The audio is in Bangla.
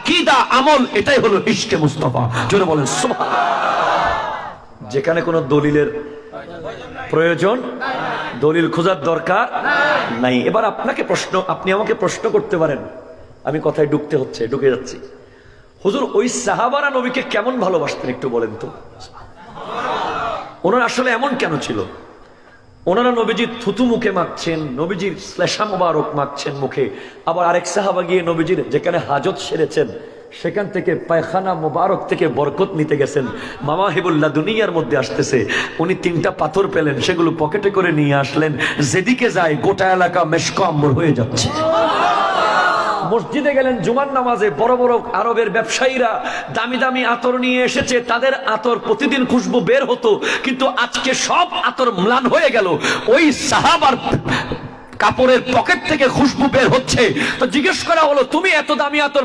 আকীদা আমল এটাই হলো ইশকে মুস্তাফা। জোরে বলেন সুবহানাল্লাহ। যেখানে কোনো দলিলের প্রয়োজন, দলিল খোঁজার দরকার নাই। এবার আপনাকে প্রশ্ন, আপনি আমাকে প্রশ্ন করতে পারেন, আমি কথায় ঢুকে যাচ্ছি। হুজুর ওই সাহাবারা নবীকে কেমন ভালোবাসতেন একটু বলেন তো। ওনারা আসলে এমন কেন ছিল? ওনারা নবীজির থুতু মুখে মাখছেন, নবীজির শ্লেষা মোবারক মাখছেন মুখে, আবার আরেক সাহাবা গিয়ে নবীজির যেখানে হাজত সেরেছেন সেখান থেকে পায়খানা মোবারক থেকে বরকত নিতে গেছেন। মামা হিবুল্লাহ দুনিয়ার মধ্যে আসতেছে, উনি 3টা পাথর পেলেন, সেগুলো পকেটে করে নিয়ে আসলেন। যেদিকে যায় গোটা এলাকা মেশক আম্বর হয়ে যাচ্ছে। মসজিদে গেলেন জুমার নামাজে, বড় বড় আরবের ব্যবসায়ীরা দামি দামি আতর নিয়ে এসেছে, তাদের আতর প্রতিদিন খুশবু বের হতো, কিন্তু আজকে সব আতর ম্লান হয়ে গেল। ওই সাহাবার কাপড়ের পকেট থেকে খুশবু বের হচ্ছে। তো জিজ্ঞেস করা হলো, তুমি এত দামি আতর